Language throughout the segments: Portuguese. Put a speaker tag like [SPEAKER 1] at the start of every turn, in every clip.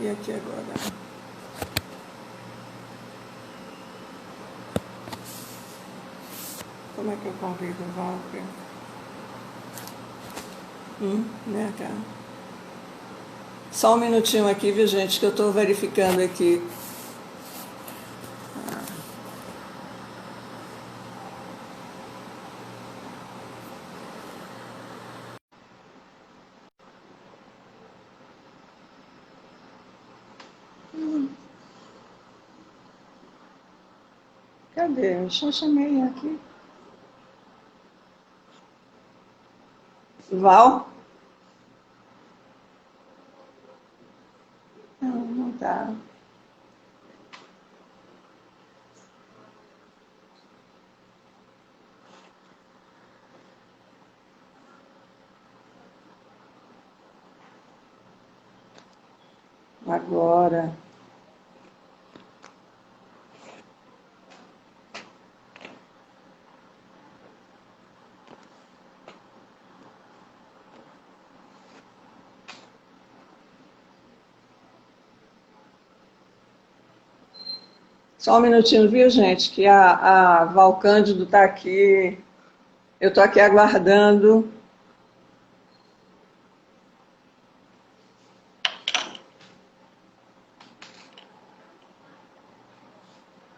[SPEAKER 1] E aqui agora? Como é que eu convido o Walter? Né, cara? Só um minutinho aqui, viu, gente, que eu estou verificando aqui. Cadê? Eu só chamei aqui. Val? Não, não tá. Agora. Só um minutinho, viu, gente? Que a Val Cândido está aqui. Eu estou aqui aguardando.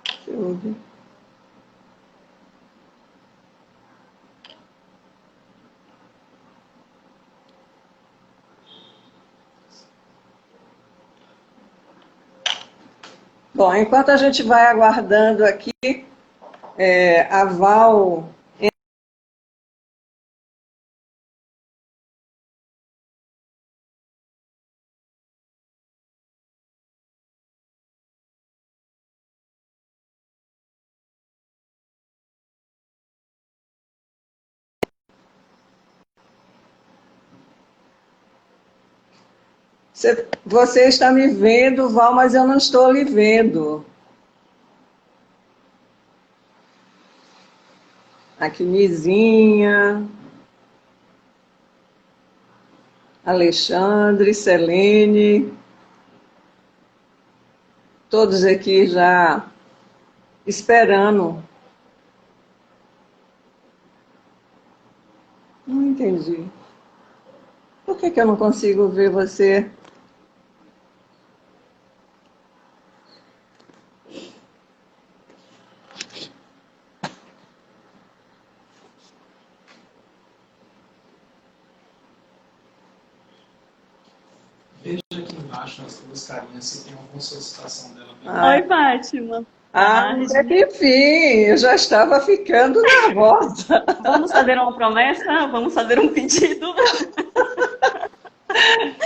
[SPEAKER 1] Deixa eu ver. Bom, enquanto a gente vai aguardando aqui, a Val. Você está me vendo, Val, mas eu não estou lhe vendo. Aqui, Mizinha, Alexandre, Selene, todos aqui já esperando. Não entendi. Por que eu não consigo ver você?
[SPEAKER 2] Veja aqui embaixo nas duas carinhas se tem alguma solicitação dela.
[SPEAKER 3] Oi, Fátima.
[SPEAKER 1] Até que enfim, eu já estava ficando nervosa.
[SPEAKER 3] Vamos fazer uma promessa? Vamos fazer um pedido?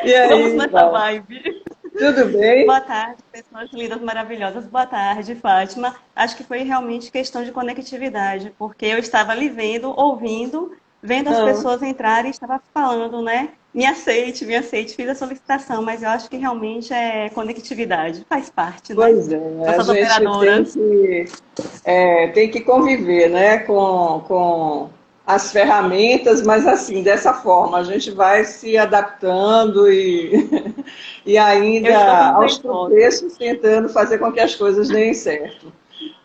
[SPEAKER 1] E
[SPEAKER 3] Vamos
[SPEAKER 1] aí,
[SPEAKER 3] nessa
[SPEAKER 1] Val?
[SPEAKER 3] vibe.
[SPEAKER 1] Tudo bem?
[SPEAKER 3] Boa tarde, pessoas lindas, maravilhosas. Boa tarde, Fátima. Acho que foi realmente questão de conectividade, porque eu estava lhe vendo, ouvindo, vendo as
[SPEAKER 1] Ah,
[SPEAKER 3] pessoas entrarem e estava falando, né? Me aceite, fiz a solicitação, mas eu acho que realmente é conectividade. Faz parte, né?
[SPEAKER 1] pois é, a
[SPEAKER 3] Nossas
[SPEAKER 1] gente
[SPEAKER 3] operadoras.
[SPEAKER 1] tem que conviver, né, com as ferramentas, mas assim, dessa forma, a gente vai se adaptando e, e
[SPEAKER 3] Eu estou
[SPEAKER 1] ainda
[SPEAKER 3] como
[SPEAKER 1] aos
[SPEAKER 3] remoto,
[SPEAKER 1] tropeços tentando fazer com que as coisas deem certo.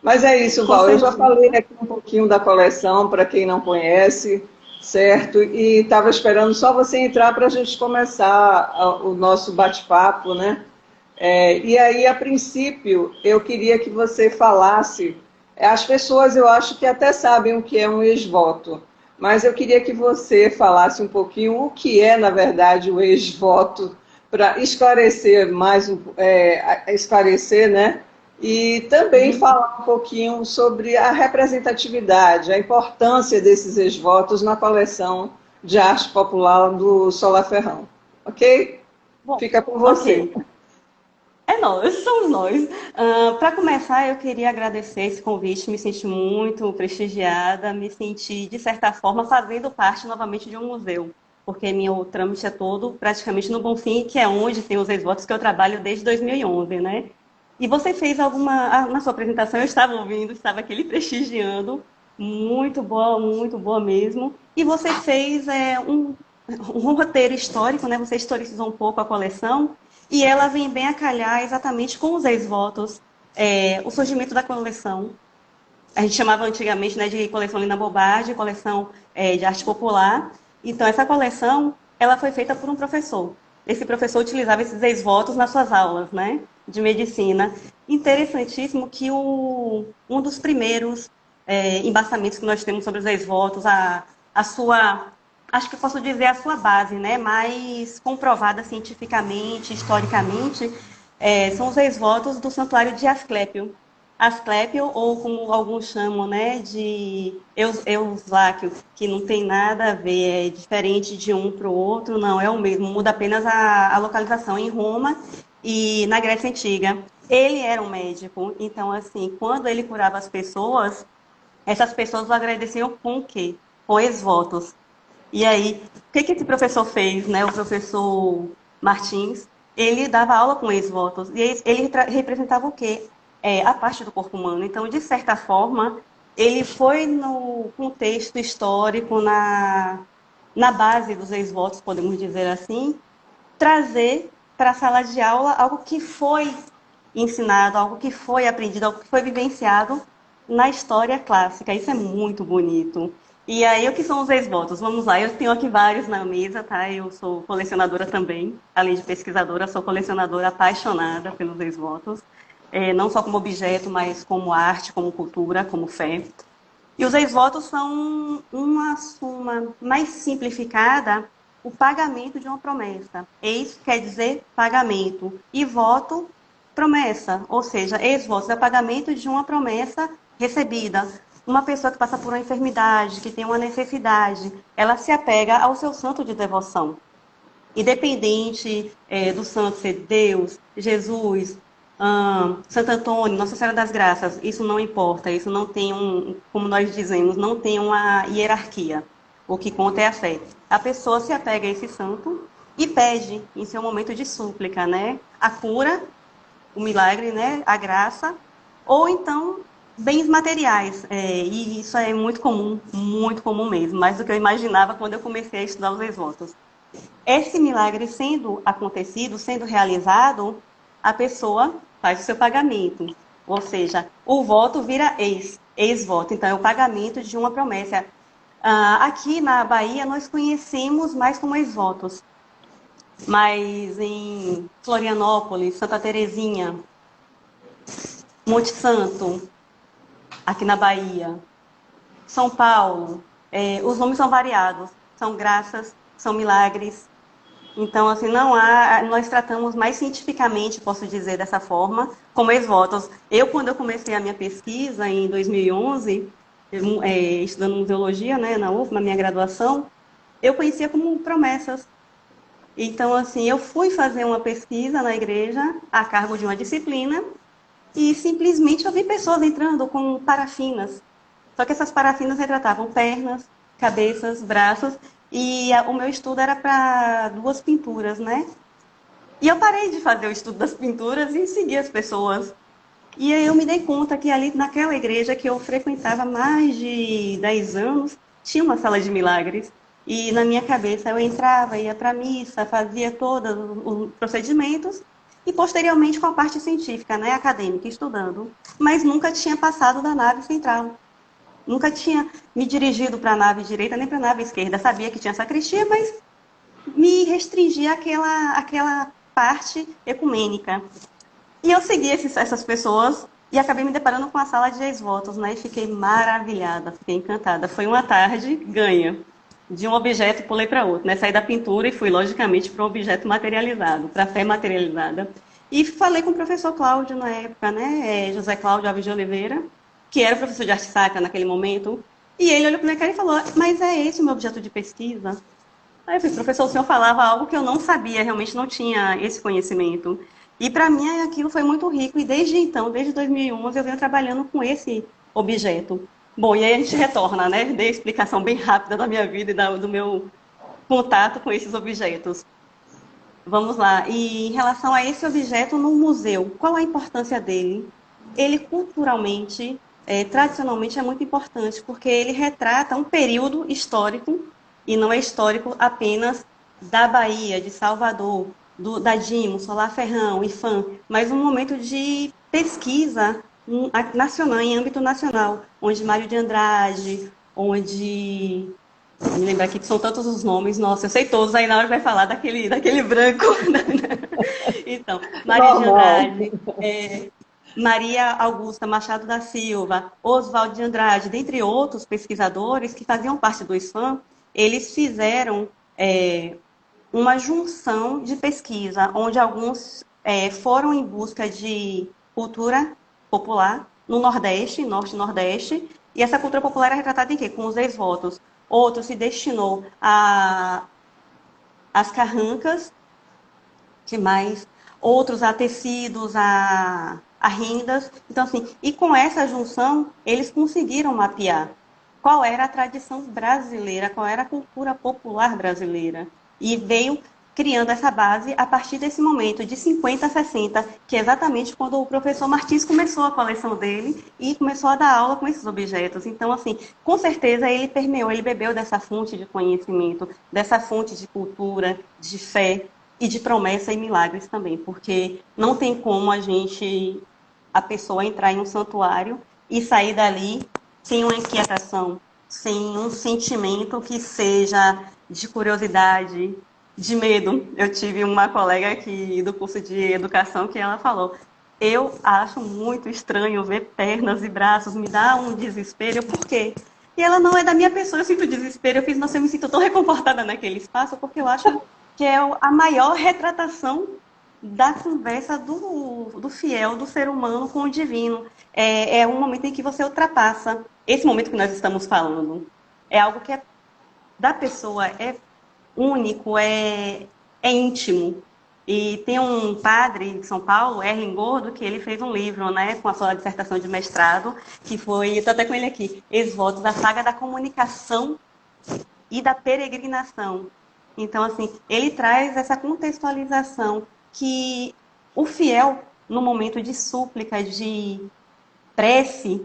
[SPEAKER 1] Mas é isso,
[SPEAKER 3] com
[SPEAKER 1] Val. Eu já falei
[SPEAKER 3] certeza.
[SPEAKER 1] aqui um pouquinho da coleção para quem não conhece, certo? E estava esperando só você entrar para a gente começar o nosso bate-papo, né? E aí, a princípio, eu queria que você falasse. As pessoas, eu acho que até sabem o que é um ex-voto, mas eu queria que você falasse um pouquinho o que é, na verdade, o ex-voto, para esclarecer mais, esclarecer, né? E também
[SPEAKER 3] Uhum.
[SPEAKER 1] falar um pouquinho sobre a representatividade, a importância desses ex-votos na coleção de arte popular do Solar Ferrão. Ok?
[SPEAKER 3] Bom,
[SPEAKER 1] Fica com você.
[SPEAKER 3] ok. É nós, somos nós. Para começar, eu queria agradecer esse convite, me senti muito prestigiada, me senti, de certa forma, fazendo parte novamente de um museu, porque meu trâmite é todo praticamente no Bonfim, que é onde tem os ex-votos que eu trabalho desde 2011, né? E você fez na sua apresentação, eu estava ouvindo, estava aqui lhe prestigiando, muito boa mesmo. E você fez um roteiro histórico, né? Você historicizou um pouco a coleção. E ela vem bem a calhar exatamente com os ex-votos, o surgimento da coleção. A gente chamava antigamente, né, de coleção Lina Bobardi, coleção de arte popular. Então, essa coleção, ela foi feita por um professor. Esse professor utilizava esses ex-votos nas suas aulas, né, de medicina. Interessantíssimo que um dos primeiros embasamentos que nós temos sobre os ex-votos, a sua, acho que eu posso dizer a sua base, né, mais comprovada cientificamente, historicamente, são os ex-votos do Santuário de Asclépio. Asclépio, ou como alguns chamam, né, de Eusláquio, que não tem nada a ver, é diferente de um para o outro, não, é o mesmo, muda apenas a localização em Roma e na Grécia Antiga. Ele era um médico, então, assim, quando ele curava as pessoas, essas pessoas o agradeciam com o quê? Com ex-votos. E aí, o que esse professor fez, né, o professor Martins? Ele dava aula com ex-votos, e ele representava o quê? A parte do corpo humano. Então, de certa forma, ele foi no contexto histórico, na base dos ex-votos, podemos dizer assim, trazer para a sala de aula algo que foi ensinado, algo que foi aprendido, algo que foi vivenciado na história clássica. Isso é muito bonito. E aí, o que são os ex-votos? Vamos lá, eu tenho aqui vários na mesa, tá? Eu sou colecionadora também, além de pesquisadora, sou colecionadora apaixonada pelos ex-votos. Não só como objeto, mas como arte, como cultura, como fé. E os ex-votos são uma suma mais simplificada, o pagamento de uma promessa. Ex quer dizer pagamento. E voto, promessa. Ou seja, ex-votos é pagamento de uma promessa recebida. Uma pessoa que passa por uma enfermidade, que tem uma necessidade, ela se apega ao seu santo de devoção. Independente do santo ser Deus, Jesus, Santo Antônio, Nossa Senhora das Graças, isso não importa, isso não tem como nós dizemos, não tem uma hierarquia. O que conta é a fé. A pessoa se apega a esse santo e pede, em seu momento de súplica, né, a cura, o milagre, né, a graça, ou então bens materiais. E isso é muito comum mesmo, mais do que eu imaginava quando eu comecei a estudar os ex-votos. Esse milagre sendo acontecido, sendo realizado, a pessoa faz o seu pagamento. Ou seja, o voto vira ex-voto. Então, é o pagamento de uma promessa. Aqui na Bahia, nós conhecemos mais como ex-votos. Mas em Florianópolis, Santa Terezinha, Monte Santo, aqui na Bahia, São Paulo, os nomes são variados. São graças, são milagres. Então, assim, nós tratamos mais cientificamente, posso dizer dessa forma, como ex-votos. Quando eu comecei a minha pesquisa em 2011, estudando museologia, né, na UF, na minha graduação, eu conhecia como promessas. Então, assim, eu fui fazer uma pesquisa na igreja, a cargo de uma disciplina, e simplesmente eu vi pessoas entrando com parafinas. Só que essas parafinas retratavam pernas, cabeças, braços, e o meu estudo era para 2 pinturas, né? E eu parei de fazer o estudo das pinturas e segui as pessoas. E aí eu me dei conta que ali naquela igreja que eu frequentava há mais de 10 anos, tinha uma sala de milagres. E na minha cabeça eu entrava, ia para a missa, fazia todos os procedimentos e posteriormente com a parte científica, né, acadêmica, estudando. Mas nunca tinha passado da nave central. Nunca tinha me dirigido para a nave direita nem para a nave esquerda. Sabia que tinha sacristia, mas me restringia àquela parte ecumênica. E eu segui essas pessoas e acabei me deparando com a sala de ex-votos, né? E fiquei maravilhada, fiquei encantada. Foi uma tarde ganha. De um objeto pulei para outro, né? Saí da pintura e fui, logicamente, para um objeto materializado, para a fé materializada. E falei com o professor Cláudio na época, né? José Cláudio Alves de Oliveira, que era o professor de arte sacra naquele momento, e ele olhou para minha cara e falou: mas é esse o meu objeto de pesquisa? Aí eu falei: professor, o senhor falava algo que eu não sabia, realmente não tinha esse conhecimento. E para mim aquilo foi muito rico, e desde então, desde 2011, eu venho trabalhando com esse objeto. Bom, e aí a gente retorna, né? Dei a explicação bem rápida da minha vida e do meu contato com esses objetos. Vamos lá. E em relação a esse objeto no museu, qual a importância dele? Ele culturalmente, tradicionalmente, é muito importante, porque ele retrata um período histórico, e não é histórico apenas da Bahia, de Salvador, da Dimo, Solar Ferrão, IFAM, mas um momento de pesquisa nacional, em âmbito nacional, onde Mário de Andrade, onde... Me lembrar aqui que são tantos os nomes, nossa, eu sei todos, aí na hora vai falar daquele branco. Então, Mário de Andrade, Maria Augusta Machado da Silva, Oswaldo de Andrade, dentre outros pesquisadores que faziam parte do IFAM, eles fizeram uma junção de pesquisa, onde alguns foram em busca de cultura popular no Nordeste, Norte e Nordeste, e essa cultura popular era retratada em quê? Com os ex-votos. Outro se destinou às carrancas, que mais? Outros a tecidos, a rendas. Então, assim, e com essa junção, eles conseguiram mapear qual era a tradição brasileira, qual era a cultura popular brasileira. E veio criando essa base a partir desse momento, de 50 a 60, que é exatamente quando o professor Martins começou a coleção dele e começou a dar aula com esses objetos. Então, assim, com certeza ele permeou, ele bebeu dessa fonte de conhecimento, dessa fonte de cultura, de fé e de promessa e milagres também, porque não tem como a pessoa entrar em um santuário e sair dali sem uma inquietação, sem um sentimento que seja de curiosidade, de medo. Eu tive uma colega aqui do curso de educação que ela falou: eu acho muito estranho ver pernas e braços, me dá um desespero, por quê? E ela: não é da minha pessoa, eu sinto desespero. Eu fiz, nossa, eu me sinto tão reconfortada naquele espaço, porque eu acho que é a maior retratação da conversa do fiel, do ser humano com o divino. É um momento em que você ultrapassa esse momento que nós estamos falando. É algo que da pessoa, é único, é íntimo. E tem um padre de São Paulo, Erling Gordo, que ele fez um livro, né, com a sua dissertação de mestrado, que foi, estou até com ele aqui, Ex-Votos, a saga da comunicação e da peregrinação. Então, assim, ele traz essa contextualização que o fiel, no momento de súplica, de prece,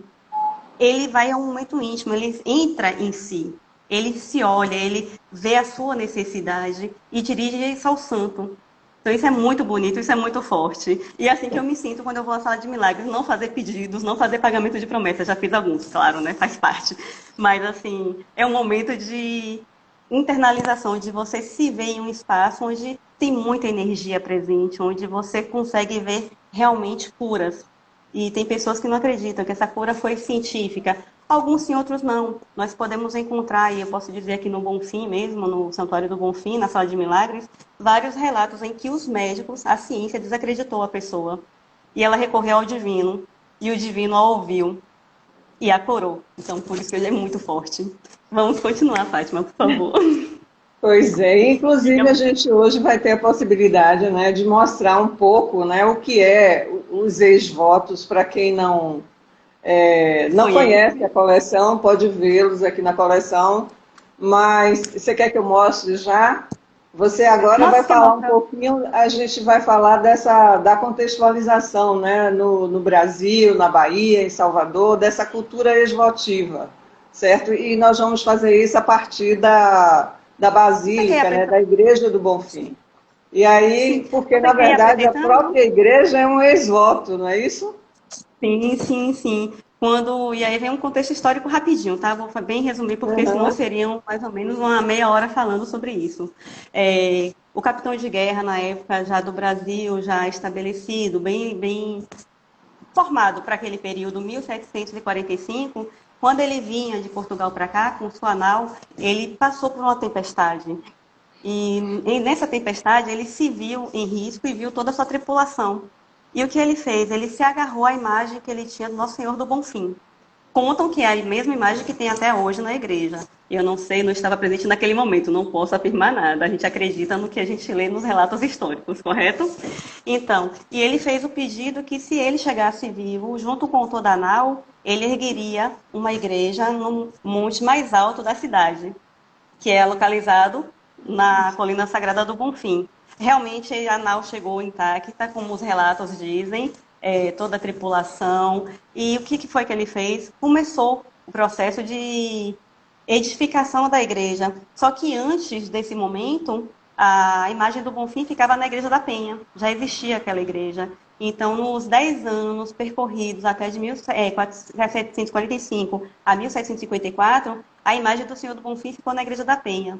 [SPEAKER 3] ele vai a um momento íntimo, ele entra em si, ele se olha, ele vê a sua necessidade e dirige isso ao santo. Então isso é muito bonito, isso é muito forte. E é assim que eu me sinto quando eu vou à sala de milagres, não fazer pedidos, não fazer pagamento de promessas. Já fiz alguns, claro, né? Faz parte. Mas assim, é um momento de internalização, de você se ver em um espaço onde tem muita energia presente, onde você consegue ver realmente curas. E tem pessoas que não acreditam que essa cura foi científica. Alguns sim, outros não. Nós podemos encontrar, e eu posso dizer aqui no Bonfim mesmo, no Santuário do Bonfim, na Sala de Milagres, vários relatos em que os médicos, a ciência desacreditou a pessoa. E ela recorreu ao divino, e o divino a ouviu e a curou. Então, por isso que ele é muito forte. Vamos continuar, Fátima, por favor.
[SPEAKER 1] Pois é, inclusive a gente hoje vai ter a possibilidade, né, de mostrar um pouco, né, o que é os ex-votos para quem não conhece a coleção, pode vê-los aqui na coleção, mas você quer que eu mostre já? Você agora vai falar um pouquinho, a gente vai falar da contextualização, né, no Brasil, na Bahia, em Salvador, dessa cultura ex-votiva, certo? E nós vamos fazer isso a partir da Basílica, né, da Igreja do Bonfim. E aí, porque na verdade a própria igreja é um ex-voto, não é isso?
[SPEAKER 3] Sim, sim, sim. E aí vem um contexto histórico rapidinho, tá? Vou bem resumir, porque senão seriam mais ou menos uma meia hora falando sobre isso. O capitão de guerra, na época já do Brasil, já estabelecido, bem formado para aquele período, 1745, quando ele vinha de Portugal para cá, com sua nau, ele passou por uma tempestade. E nessa tempestade ele se viu em risco e viu toda a sua tripulação. E o que ele fez? Ele se agarrou à imagem que ele tinha do Nosso Senhor do Bonfim. Contam que é a mesma imagem que tem até hoje na igreja. Eu não sei, não estava presente naquele momento, não posso afirmar nada. A gente acredita no que a gente lê nos relatos históricos, correto? Então, e ele fez o pedido que se ele chegasse vivo, junto com toda a nau, ele ergueria uma igreja no monte mais alto da cidade, que é localizado na Colina Sagrada do Bonfim. Realmente a nau chegou intacta, como os relatos dizem, toda a tripulação. E o que foi que ele fez? Começou o processo de edificação da igreja. Só que antes desse momento, a imagem do Bonfim ficava na Igreja da Penha, já existia aquela igreja. Então, nos 10 anos percorridos até de 1745 a 1754, a imagem do Senhor do Bonfim ficou na Igreja da Penha.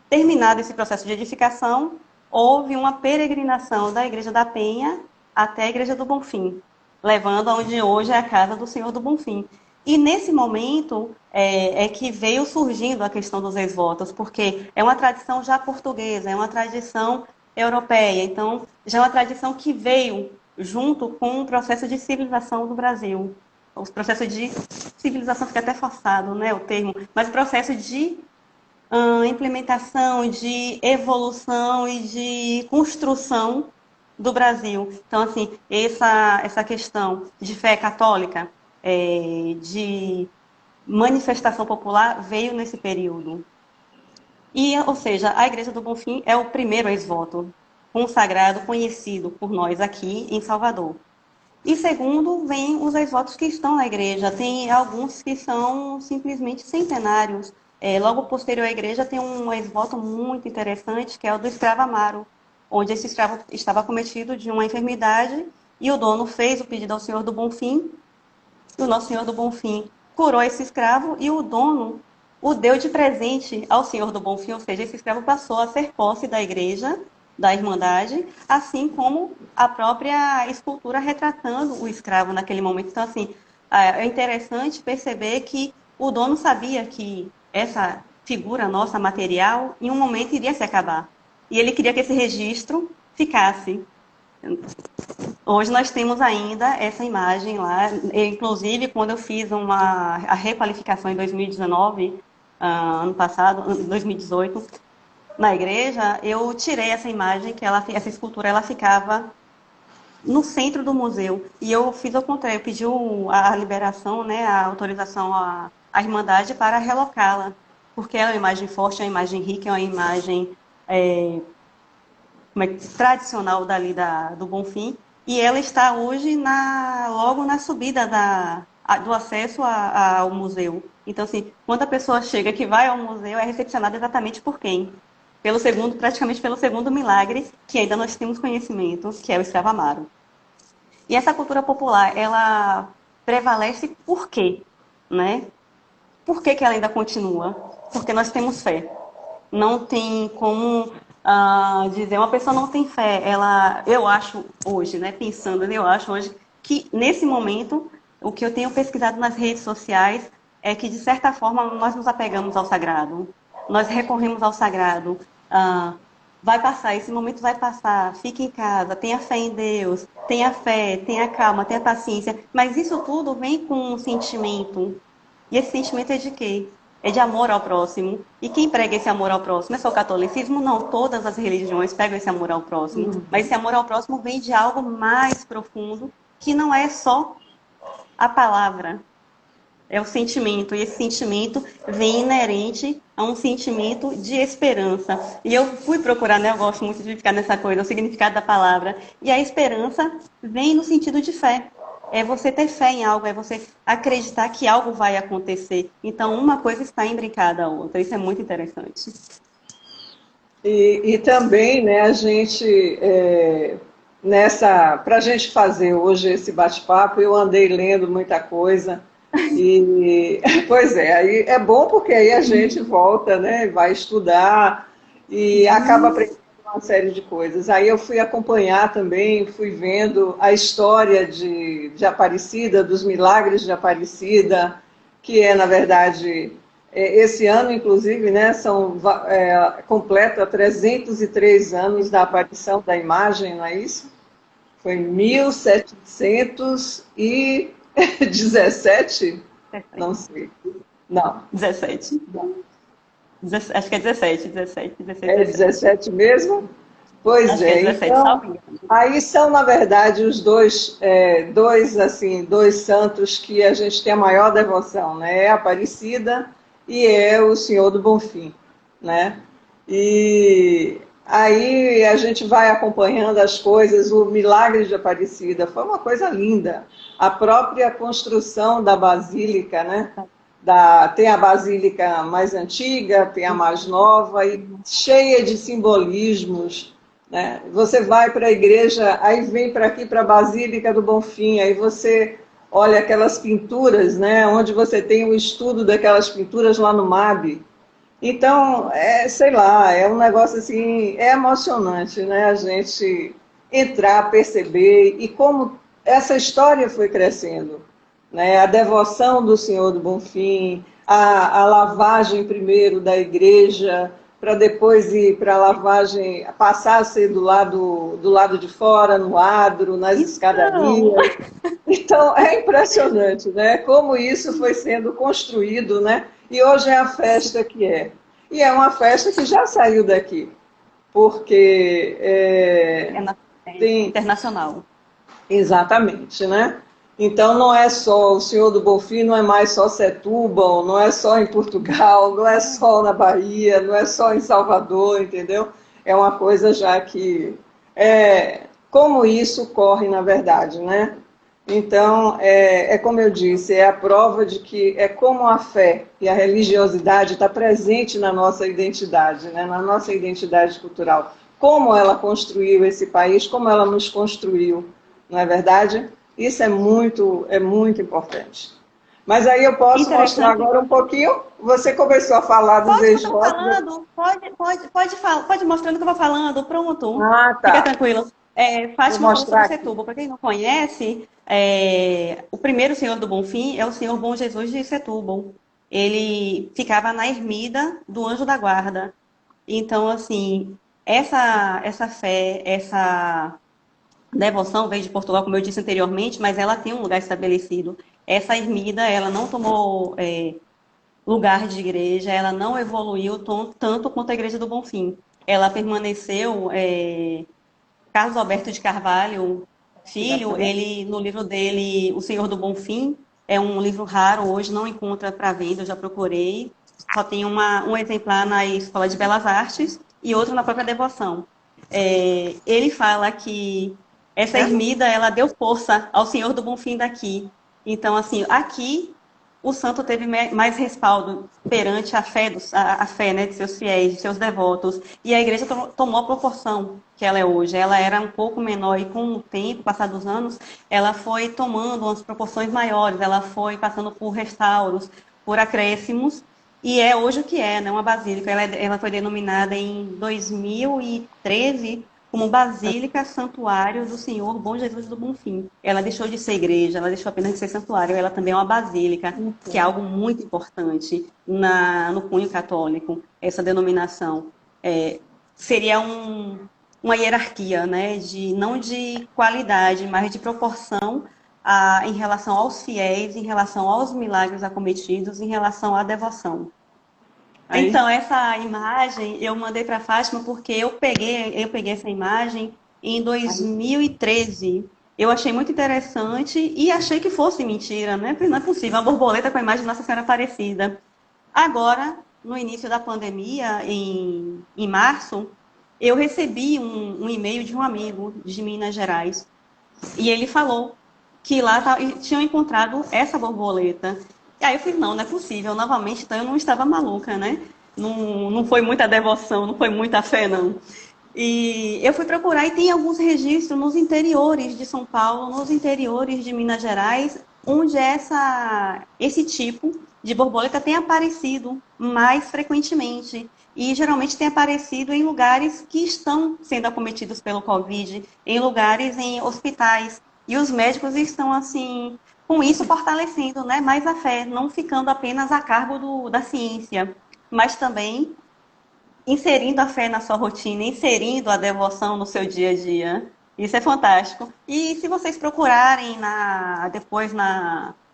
[SPEAKER 3] Terminado esse processo de edificação, houve uma peregrinação da Igreja da Penha até a Igreja do Bonfim, levando aonde hoje é a casa do Senhor do Bonfim. E nesse momento é que veio surgindo a questão dos ex-votos, porque é uma tradição já portuguesa, é uma tradição europeia, então já é uma tradição que veio junto com o processo de civilização do Brasil. O processo de civilização fica até forçado, né, o termo, mas o processo de implementação, de evolução e de construção do Brasil. Então, assim, essa questão de fé católica, de manifestação popular, veio nesse período. E, ou seja, a Igreja do Bonfim é o primeiro ex-voto consagrado, conhecido por nós aqui em Salvador. E segundo, vem os ex-votos que estão na igreja. Tem alguns que são simplesmente centenários. Logo posterior à igreja tem um ex-voto muito interessante, que é o do escravo Amaro, onde esse escravo estava acometido de uma enfermidade e o dono fez o pedido ao Senhor do Bonfim. E o nosso Senhor do Bonfim curou esse escravo e o dono o deu de presente ao Senhor do Bonfim, ou seja, esse escravo passou a ser posse da igreja, da Irmandade, assim como a própria escultura retratando o escravo naquele momento. Então, assim, é interessante perceber que o dono sabia que essa figura nossa material, em um momento, iria se acabar. E ele queria que esse registro ficasse. Hoje nós temos ainda essa imagem lá. Inclusive, quando eu fiz a requalificação em 2019, ano passado, 2018, na igreja, eu tirei essa imagem, essa escultura ela ficava no centro do museu. E eu fiz ao contrário, eu pedi a liberação, né, a autorização à Irmandade para relocá-la, porque ela é uma imagem forte, é uma imagem rica, é uma imagem tradicional dali do Bonfim, e ela está hoje logo na subida do acesso ao museu. Então, assim, quando a pessoa chega que vai ao museu, é recepcionada exatamente por quem? Praticamente pelo segundo milagre, que ainda nós temos conhecimento, que é o escravo Amaro. E essa cultura popular, ela prevalece por quê? Né? Por que ela ainda continua? Porque nós temos fé. Não tem como dizer, uma pessoa não tem fé. Eu acho hoje, né, eu acho hoje que, nesse momento, o que eu tenho pesquisado nas redes sociais é que, de certa forma, nós nos apegamos ao sagrado. Nós recorremos ao sagrado. Vai passar, esse momento vai passar, fique em casa, tenha fé em Deus, tenha fé, tenha calma, tenha paciência. Mas isso tudo vem com um sentimento. E esse sentimento é de quê? É de amor ao próximo. E quem prega esse amor ao próximo? É só o catolicismo? Não, todas as religiões pregam esse amor ao próximo. Mas esse amor ao próximo vem de algo mais profundo, que não é só a palavra. É o sentimento, e esse sentimento vem inerente a um sentimento de esperança. E eu fui procurar, né? Eu gosto muito de ficar nessa coisa, o significado da palavra. E a esperança vem no sentido de fé. É você ter fé em algo, é você acreditar que algo vai acontecer. Então, uma coisa está imbricada à outra. Isso é muito interessante.
[SPEAKER 1] E também, né, a gente, para a gente fazer hoje esse bate-papo, eu andei lendo muita coisa. E, pois é, aí é bom porque aí a gente volta, né, vai estudar e acaba aprendendo uma série de coisas. Aí eu fui acompanhar também, fui vendo a história de Aparecida, dos milagres de Aparecida, que na verdade, esse ano, inclusive, né, completa 303 anos da aparição da imagem, não é isso? Foi em 1717? Não sei. Não.
[SPEAKER 3] 17. Acho que é 17.
[SPEAKER 1] É 17 mesmo? Pois
[SPEAKER 3] acho que é 17,
[SPEAKER 1] então, aí são, na verdade, os dois santos que a gente tem a maior devoção, né? É a Aparecida e é o Senhor do Bonfim, né? E aí a gente vai acompanhando as coisas, o milagre de Aparecida foi uma coisa linda. A própria construção da basílica, né? Tem a basílica mais antiga, tem a mais nova, e cheia de simbolismos, né? Você vai para a igreja, aí vem para aqui, para a Basílica do Bonfim, aí você olha aquelas pinturas, né? Onde você tem o estudo daquelas pinturas lá no MAB. Então, sei lá, é um negócio assim, é emocionante, né? A gente entrar, perceber, e como essa história foi crescendo, né? A devoção do Senhor do Bonfim, a lavagem primeiro da igreja, para depois ir para a lavagem, passar a ser do lado de fora, no adro, nas
[SPEAKER 3] Então,
[SPEAKER 1] escadarias. Então, é impressionante, né? Como isso foi sendo construído, né? E hoje é a festa que é. E é uma festa que já saiu daqui, porque
[SPEAKER 3] é, na, é
[SPEAKER 1] tem.
[SPEAKER 3] internacional.
[SPEAKER 1] Exatamente, né? Então não é só o Senhor do Bonfim, não é mais só Setúbal, não é só em Portugal, não é só na Bahia, não é só em Salvador, entendeu? É uma coisa já que como isso corre na verdade, né? Então é como eu disse, é a prova de que é como a fé e a religiosidade está presente na nossa identidade, né? Na nossa identidade cultural. Como ela construiu esse país, como ela nos construiu, não é verdade? Isso é muito importante. Mas aí eu posso mostrar
[SPEAKER 3] Interessante.
[SPEAKER 1] agora um pouquinho. Você começou a falar dos
[SPEAKER 3] Pode continuar
[SPEAKER 1] ex-votos.
[SPEAKER 3] falando, pode mostrando que eu vou falando, pronto.
[SPEAKER 1] Ah,
[SPEAKER 3] Fica
[SPEAKER 1] tá.
[SPEAKER 3] tranquilo.
[SPEAKER 1] Vou
[SPEAKER 3] Fátima falou
[SPEAKER 1] mostrar
[SPEAKER 3] sobre
[SPEAKER 1] aqui.
[SPEAKER 3] Setúbal. Para quem não conhece, o primeiro Senhor do Bonfim é o Senhor Bom Jesus de Setúbal. Ele ficava na ermida do Anjo da Guarda. Então, assim, essa fé, essa devoção veio de Portugal, como eu disse anteriormente, mas ela tem um lugar estabelecido. Essa ermida, ela não tomou lugar de igreja, ela não evoluiu tanto quanto a Igreja do Bonfim. Ela permaneceu. Carlos Alberto de Carvalho, filho, ele no livro dele, O Senhor do Bonfim, é um livro raro, hoje não encontra para venda, eu já procurei. Só tem um exemplar na Escola de Belas Artes e outro na própria Devoção. Ele fala que essa ermida, ela deu força ao Senhor do Bonfim daqui. Então, assim, aqui o santo teve mais respaldo perante a fé, né, de seus fiéis, de seus devotos. E a igreja tomou a proporção que ela é hoje. Ela era um pouco menor e com o tempo, passar dos anos, ela foi tomando umas proporções maiores, ela foi passando por restauros, por acréscimos, e é hoje o que é, né, uma basílica. Ela foi denominada em 2013 como Basílica Santuário do Senhor Bom Jesus do Bonfim. Ela deixou de ser igreja, ela deixou apenas de ser santuário, ela também é uma basílica, que é algo muito importante no cunho católico, essa denominação. Seria uma hierarquia, né, não de qualidade, mas de proporção em relação aos fiéis, em relação aos milagres acometidos, em relação à devoção.
[SPEAKER 1] Aí,
[SPEAKER 3] Então, essa imagem eu mandei para a Fátima porque eu peguei essa imagem em
[SPEAKER 1] aí.
[SPEAKER 3] 2013. Eu achei muito interessante e achei que fosse mentira, né? Porque não é possível, uma borboleta com a imagem de Nossa Senhora Aparecida. Agora, no início da pandemia, em março, eu recebi um e-mail de um amigo de Minas Gerais e ele falou que lá tinham encontrado essa borboleta. E aí eu falei, não é possível, novamente, então eu não estava maluca, né? Não, não foi muita devoção, não foi muita fé, não. E eu fui procurar e tem alguns registros nos interiores de São Paulo, nos interiores de Minas Gerais, onde esse tipo de borboleta tem aparecido mais frequentemente. E geralmente tem aparecido em lugares que estão sendo acometidos pelo Covid, em lugares, em hospitais. E os médicos estão, assim, com isso fortalecendo, né, mais a fé, não ficando apenas a cargo da ciência, mas também inserindo a fé na sua rotina, inserindo a devoção no seu dia a dia. Isso é fantástico. E se vocês procurarem depois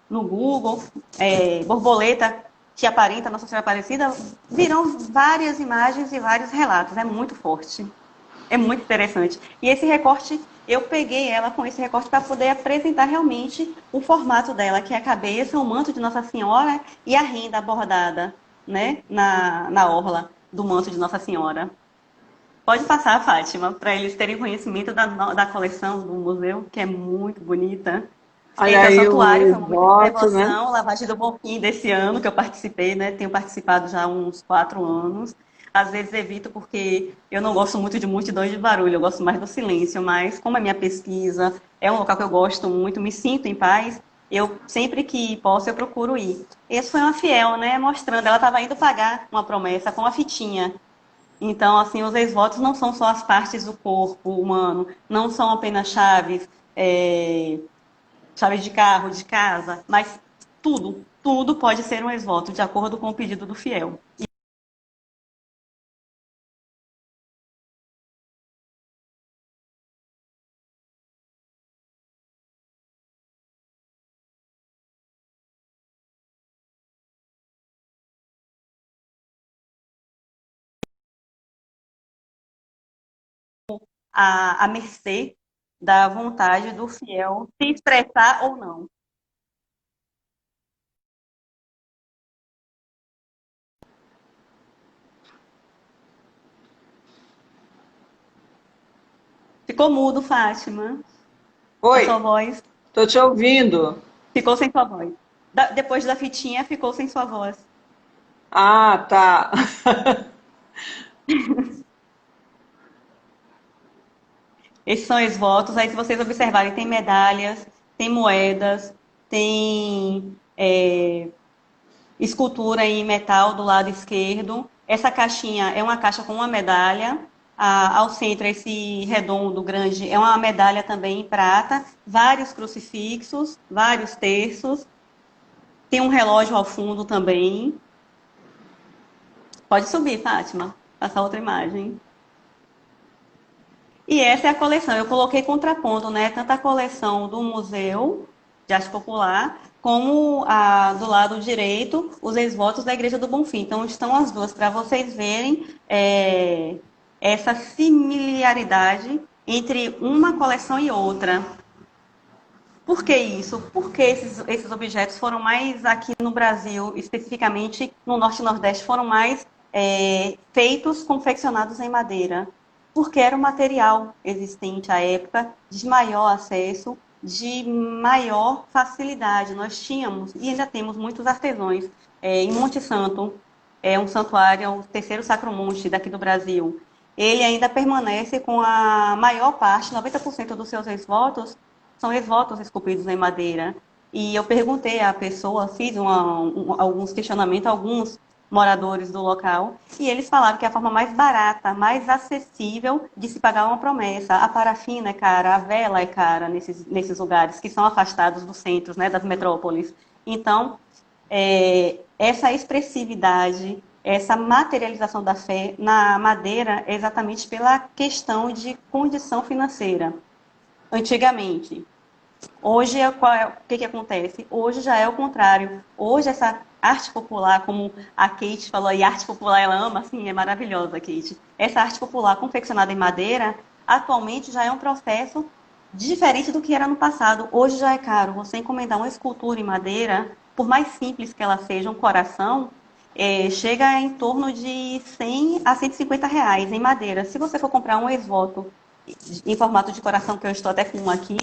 [SPEAKER 3] no Google, borboleta que aparenta Nossa Senhora Aparecida, virão várias imagens e vários relatos. É muito forte. É muito interessante. E esse recorte, eu peguei ela com esse recorte para poder apresentar realmente o formato dela, que é a cabeça, o manto de Nossa Senhora e a renda bordada, né, na orla do manto de Nossa Senhora. Pode passar, Fátima, para eles terem conhecimento da coleção do museu, que é muito bonita.
[SPEAKER 1] Olha
[SPEAKER 3] Entra
[SPEAKER 1] aí o
[SPEAKER 3] Santuário, foi um momento de
[SPEAKER 1] voto, né?
[SPEAKER 3] devoção, Lavagem do Bonfim desse ano que eu participei, né? Tenho participado já há uns 4 anos. Às vezes evito porque eu não gosto muito de multidões de barulho, eu gosto mais do silêncio, mas como é minha pesquisa, é um local que eu gosto muito, me sinto em paz, eu sempre que posso eu procuro ir. Esse foi uma fiel, né? Mostrando, ela estava indo pagar uma promessa com a fitinha. Então, assim, os ex-votos não são só as partes do corpo humano, não são apenas chaves, chave de carro, de casa, mas tudo pode ser um ex-voto, de acordo com o pedido do fiel. A mercê da vontade do fiel se expressar ou não. Ficou mudo, Fátima. A sua
[SPEAKER 1] Oi,
[SPEAKER 3] voz
[SPEAKER 1] estou te ouvindo.
[SPEAKER 3] ficou sem sua voz. Depois da fitinha, ficou sem sua voz.
[SPEAKER 1] Ah, tá.
[SPEAKER 3] Esses são os votos. Aí, se vocês observarem, tem medalhas, tem moedas, tem escultura em metal do lado esquerdo. Essa caixinha é uma caixa com uma medalha. Ao centro, esse redondo grande é uma medalha também em prata, vários crucifixos, vários terços. Tem um relógio ao fundo também. Pode subir, Fátima. Passar outra imagem. E essa é a coleção. Eu coloquei contraponto, né? Tanto a coleção do Museu de Arte Popular, como a do lado direito, os ex-votos da Igreja do Bonfim. Então, estão as duas, para vocês verem essa similaridade entre uma coleção e outra. Por que isso? Porque esses objetos foram mais aqui no Brasil, especificamente no Norte e Nordeste, foram mais feitos, confeccionados em madeira. Porque era o material existente à época de maior acesso, de maior facilidade. Nós tínhamos e ainda temos muitos artesãos. Em Monte Santo, é um santuário, é o terceiro sacromonte daqui do Brasil. Ele ainda permanece com a maior parte, 90% dos seus ex-votos, são ex-votos esculpidos em madeira. E eu perguntei à pessoa, fiz alguns questionamentos a alguns moradores do local, e eles falaram que é a forma mais barata, mais acessível de se pagar uma promessa. A parafina é cara, a vela é cara nesses lugares que são afastados dos centros, né, das metrópoles. Então, essa expressividade, essa materialização da fé na madeira é exatamente pela questão de condição financeira. Antigamente, hoje, o que acontece? Hoje já é o contrário. Hoje, essa arte popular, como a Kate falou, e arte popular ela ama, assim, é maravilhosa, Kate. Essa arte popular confeccionada em madeira, atualmente já é um processo diferente do que era no passado. Hoje já é caro. Você encomendar uma escultura em madeira, por mais simples que ela seja, um coração, chega em torno de 100 a 150 reais em madeira. Se você for comprar um ex-voto em formato de coração, que eu estou até com um aqui,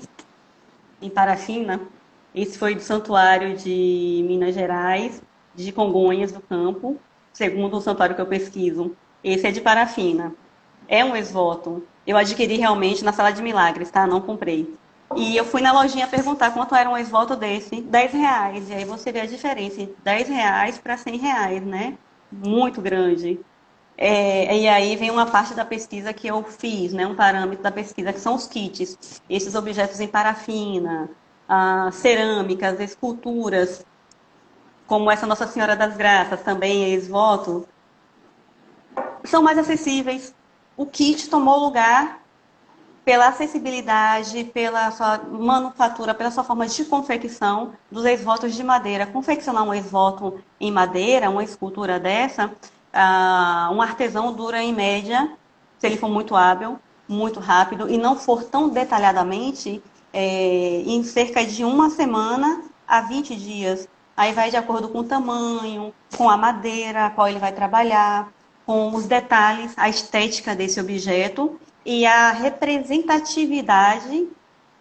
[SPEAKER 3] em parafina. Esse foi do Santuário de Minas Gerais, de Congonhas do Campo, segundo o santuário que eu pesquiso. Esse é de parafina. É um ex-voto. Eu adquiri realmente na Sala de Milagres, tá? Não comprei. E eu fui na lojinha perguntar quanto era um ex-voto desse. R$ 10. E aí você vê a diferença. R$ 10 para R$ 100, né? Muito grande. E aí vem uma parte da pesquisa que eu fiz, né, um parâmetro da pesquisa, que são os kits. Esses objetos em parafina, cerâmicas, esculturas, como essa Nossa Senhora das Graças, também ex-voto, são mais acessíveis. O kit tomou lugar pela acessibilidade, pela sua manufatura, pela sua forma de confecção dos ex-votos de madeira. Confeccionar um ex-voto em madeira, uma escultura dessa, um artesão dura em média, se ele for muito hábil, muito rápido e não for tão detalhadamente, em cerca de 1 semana a 20 dias. Aí vai de acordo com o tamanho, com a madeira a qual ele vai trabalhar, com os detalhes, a estética desse objeto e a representatividade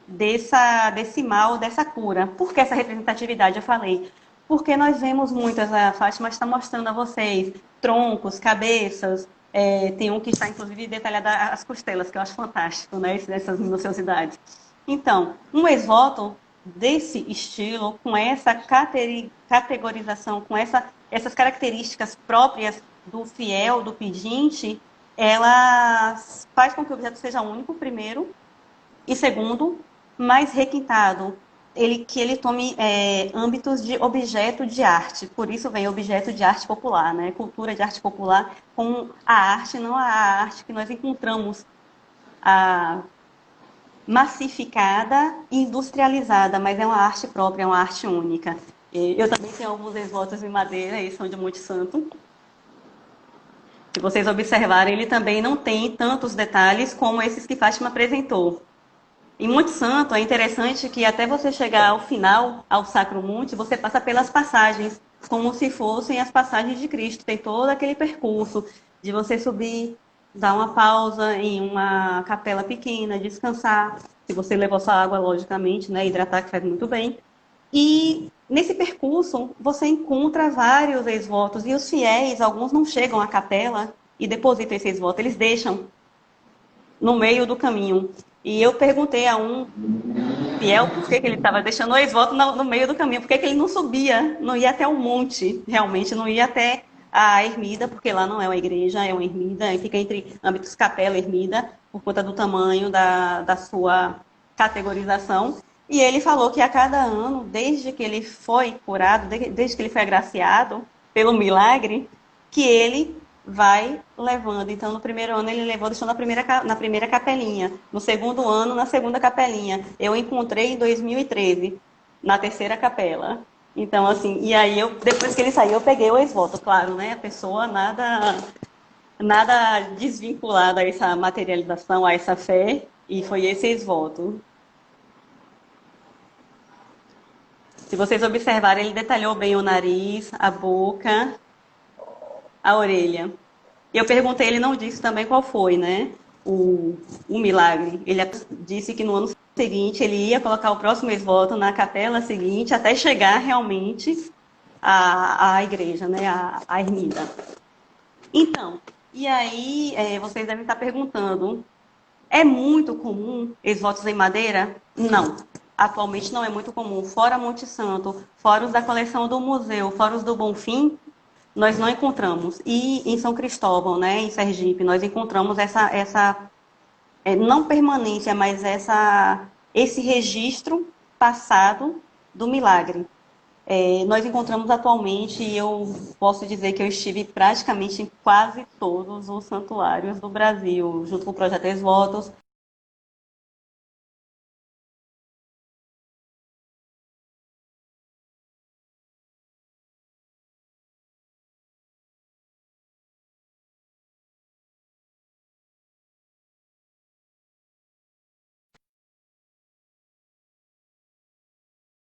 [SPEAKER 3] desse mal, dessa cura. Por que essa representatividade? Eu falei. Porque nós vemos muitas, a Fátima está mostrando a vocês, troncos, cabeças, tem um que está, inclusive, detalhado as costelas, que eu acho fantástico, né? Dessas minuciosidades. Então, um ex-voto desse estilo, com essa categorização, com essas características próprias do fiel, do pedinte, ela faz com que o objeto seja único, primeiro, e segundo, mais requintado, que ele tome âmbitos de objeto de arte. Por isso vem objeto de arte popular, né? Cultura de arte popular, com a arte, não a arte que nós encontramos massificada e industrializada, mas é uma arte própria, é uma arte única. Eu também tenho alguns esvotos em madeira, eles são de Monte Santo. Se vocês observarem, ele também não tem tantos detalhes como esses que Fátima apresentou. Em Monte Santo, é interessante que até você chegar ao final, ao Sacro Monte, você passa pelas passagens, como se fossem as passagens de Cristo. Tem todo aquele percurso de você subir, dar uma pausa em uma capela pequena, descansar. Se você levou sua água, logicamente, né, hidratar, que faz muito bem. E nesse percurso, você encontra vários ex-votos. E os fiéis, alguns não chegam à capela e depositam esses votos, eles deixam no meio do caminho. E eu perguntei a um fiel por que ele estava deixando o ex-voto no meio do caminho, por que ele não subia, não ia até o monte, realmente, não ia até a ermida, porque lá não é uma igreja, é uma ermida, e fica entre âmbitos capela e ermida, por conta do tamanho da sua categorização. E ele falou que a cada ano, desde que ele foi curado, desde que ele foi agraciado pelo milagre, que ele vai levando. Então, no primeiro ano ele levou, deixou na primeira capelinha. No segundo ano, na segunda capelinha. Eu encontrei em 2013, na terceira capela. Então, assim, e aí depois que ele saiu, eu peguei o ex-voto, claro, né? A pessoa nada desvinculada a essa materialização, a essa fé, e foi esse ex-voto. Se vocês observarem, ele detalhou bem o nariz, a boca, a orelha. Eu perguntei, ele não disse também qual foi, né? O milagre. Ele disse que no ano seguinte ele ia colocar o próximo ex-voto na capela seguinte, até chegar realmente à igreja, né? À ermida. Então, e aí vocês devem estar perguntando, é muito comum ex-votos em madeira? Não. Atualmente não é muito comum. Fora Monte Santo, fora os da coleção do museu, fora os do Bonfim, nós não encontramos. E em São Cristóvão, né, em Sergipe, nós encontramos essa não permanência, mas esse registro passado do milagre. Nós encontramos atualmente, e eu posso dizer que eu estive praticamente em quase todos os santuários do Brasil, junto com o Projeto Ex-Votos.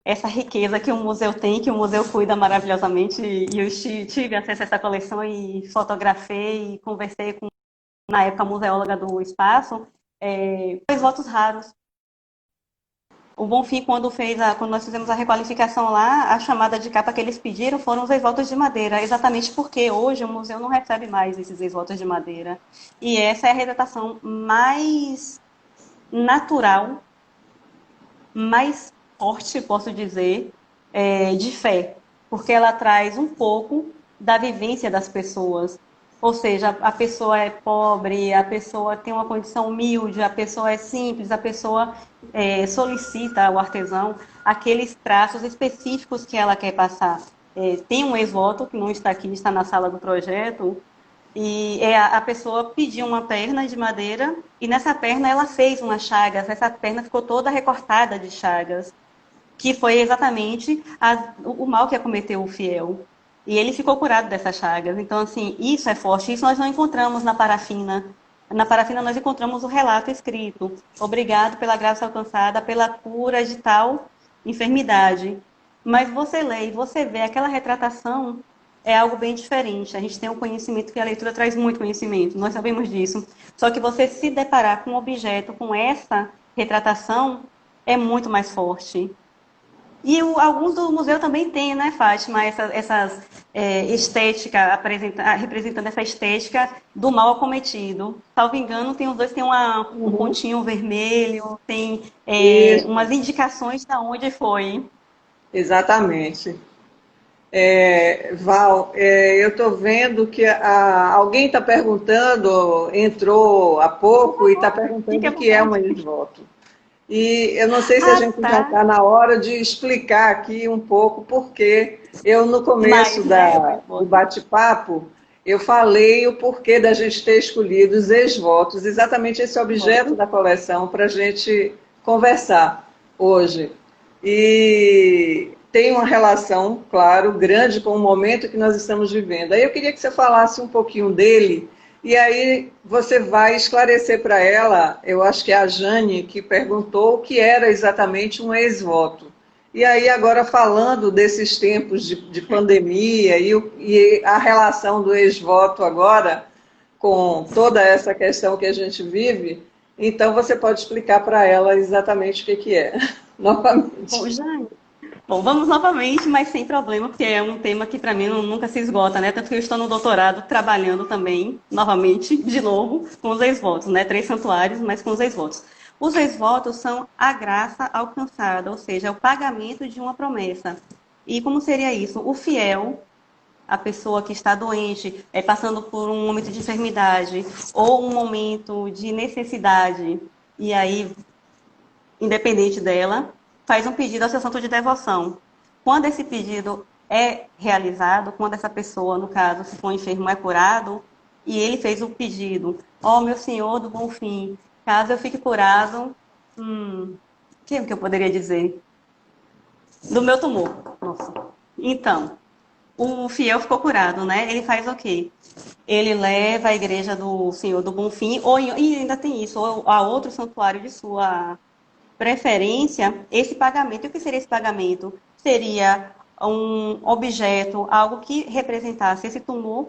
[SPEAKER 3] Essa riqueza que o museu tem, que o museu cuida maravilhosamente, e eu tive acesso a essa coleção e fotografei e conversei com, na época, a museóloga do espaço, dois votos raros. O Bonfim, quando nós fizemos a requalificação lá, a chamada de capa que eles pediram foram os ex-votos de madeira, exatamente porque hoje o museu não recebe mais esses ex-votos de madeira. E essa é a retratação mais natural, mais forte, posso dizer, de fé, porque ela traz um pouco da vivência das pessoas. Ou seja, a pessoa é pobre, a pessoa tem uma condição humilde, a pessoa é simples, a pessoa solicita ao artesão aqueles traços específicos que ela quer passar. Tem um ex-voto, que não está aqui, está na sala do projeto, e a pessoa pediu uma perna de madeira, e nessa perna ela fez umas chagas, essa perna ficou toda recortada de chagas, que foi exatamente o mal que acometeu o fiel. E ele ficou curado dessas chagas. Então, assim, isso é forte. Isso nós não encontramos na parafina. Na parafina nós encontramos o relato escrito. Obrigado pela graça alcançada, pela cura de tal enfermidade. Mas você lê e você vê aquela retratação, é algo bem diferente. A gente tem um conhecimento que a leitura traz muito conhecimento. Nós sabemos disso. Só que você se deparar com um objeto, com essa retratação, é muito mais forte. E alguns do museu também tem, né, Fátima, essas estética, representando essa estética do mal acometido. Salvo engano, tem os dois, tem um
[SPEAKER 1] Uhum.
[SPEAKER 3] pontinho vermelho, tem
[SPEAKER 1] Isso,
[SPEAKER 3] umas indicações de onde foi.
[SPEAKER 1] exatamente. Val, eu estou vendo que alguém está perguntando, entrou há pouco e está
[SPEAKER 3] Fique
[SPEAKER 1] perguntando
[SPEAKER 3] à
[SPEAKER 1] o que é um
[SPEAKER 3] vontade.
[SPEAKER 1] ex-voto. E eu não sei se a
[SPEAKER 3] Ah,
[SPEAKER 1] gente já
[SPEAKER 3] tá.
[SPEAKER 1] está na hora de explicar aqui um pouco, porque eu, no começo
[SPEAKER 3] Mais, né? O
[SPEAKER 1] do
[SPEAKER 3] ex-voto.
[SPEAKER 1] bate-papo, eu falei o porquê da gente ter escolhido os ex-votos, exatamente esse objeto da coleção, para a gente conversar hoje. E tem uma relação, claro, grande com o momento que nós estamos vivendo. Aí eu queria que você falasse um pouquinho dele, e aí você vai esclarecer para ela, eu acho que é a Jane que perguntou o que era exatamente um ex-voto. E aí agora falando desses tempos de pandemia e a relação do ex-voto agora com toda essa questão que a gente vive, então você pode explicar para ela exatamente o que que é, novamente.
[SPEAKER 3] Bom, Jane. Bom, vamos novamente, mas sem problema, porque é um tema que para mim nunca se esgota, né? Tanto que eu estou no doutorado trabalhando também, novamente, de novo, com os ex-votos, né? 3 santuários, mas com os ex-votos. Os ex-votos são a graça alcançada, ou seja, é o pagamento de uma promessa. E como seria isso? O fiel, a pessoa que está doente, passando por um momento de enfermidade ou um momento de necessidade, e aí independente dela, faz um pedido ao seu santo de devoção. Quando esse pedido é realizado, quando essa pessoa, no caso, se for enfermo, é curado, e ele fez o pedido, ó meu Senhor do Bom Fim, caso eu fique curado, o que eu poderia dizer? Do meu tumor. Nossa. Então, o fiel ficou curado, né? Ele faz o quê? Ele leva a igreja do Senhor do Bom Fim, e ainda tem isso, ou a outro santuário de sua preferência, esse pagamento. E o que seria esse pagamento? Seria um objeto, algo que representasse esse tumor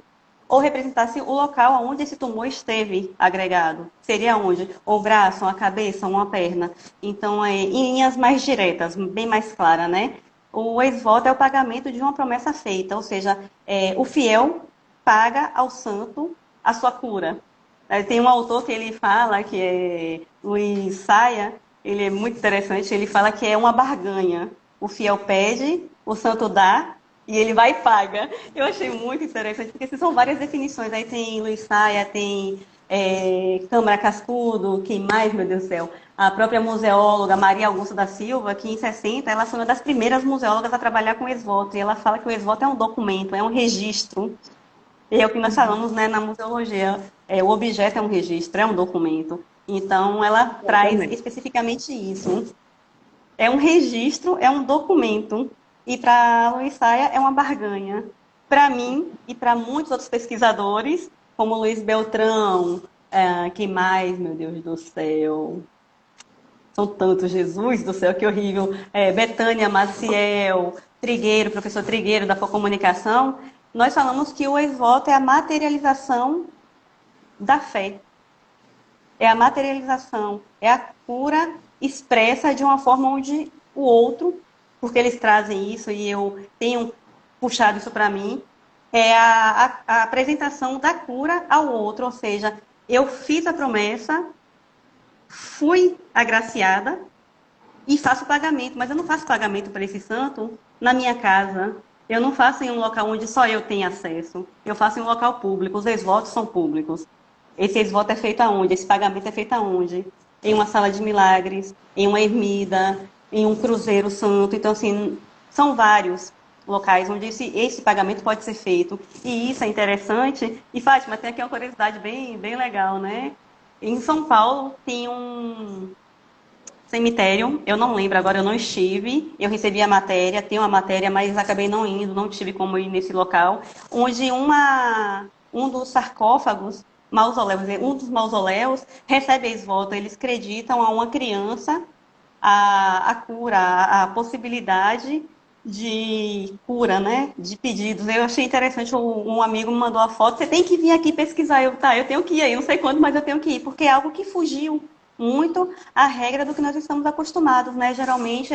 [SPEAKER 3] ou representasse o local onde esse tumor esteve agregado. Seria onde? O braço, uma cabeça, uma perna. Então, em linhas mais diretas, bem mais claras, né? O ex-voto é o pagamento de uma promessa feita, ou seja, o fiel paga ao santo a sua cura. Tem um autor que ele fala, que é Luiz Saia, ele é muito interessante, ele fala que é uma barganha. O fiel pede, o santo dá, e ele vai e paga. Eu achei muito interessante, porque são várias definições. Aí tem Luiz Saia, tem Câmara Cascudo, quem mais, meu Deus do céu? A própria museóloga Maria Augusta da Silva, que em 60 ela foi uma das primeiras museólogas a trabalhar com ex-voto. E ela fala que o ex-voto é um documento, é um registro. E é o que nós falamos, né, na museologia. O objeto é um registro, é um documento. Então, ela traz
[SPEAKER 1] Exatamente.
[SPEAKER 3] especificamente isso. É um registro, é um documento. E para a Luiz Saia é uma barganha. Para mim e para muitos outros pesquisadores, como Luiz Beltrão, quem mais, meu Deus do céu? São tantos, Jesus do céu, que horrível. Betânia Maciel, Trigueiro, professor Trigueiro, da Comunicação. Nós falamos que o ex-voto é a materialização da fé. É a materialização, é a cura expressa de uma forma onde o outro, porque eles trazem isso e eu tenho puxado isso para mim, é a apresentação da cura ao outro, ou seja, eu fiz a promessa, fui agraciada e faço pagamento, mas eu não faço pagamento para esse santo na minha casa. Eu não faço em um local onde só eu tenho acesso. Eu faço em um local público. Os ex-votos são públicos. Esse ex-voto é feito aonde? Esse pagamento é feito aonde? Em uma sala de milagres, em uma ermida, em um cruzeiro santo. Então, assim, são vários locais onde esse pagamento pode ser feito. E isso é interessante. E, Fátima, tem aqui uma curiosidade bem, bem legal, né? Em São Paulo tem um cemitério, eu não lembro agora, eu não estive, eu recebi a matéria, tem uma matéria, mas acabei não indo, não tive como ir nesse local, onde um dos sarcófagos, mausoléus, um dos mausoléus recebe ex-voto, eles acreditam a uma criança a cura, a possibilidade de cura, né, de pedidos. Eu achei interessante, um amigo me mandou a foto, você tem que vir aqui pesquisar, eu tenho que ir aí, não sei quando, mas eu tenho que ir, porque é algo que fugiu. muito a regra do que nós estamos acostumados, né? Geralmente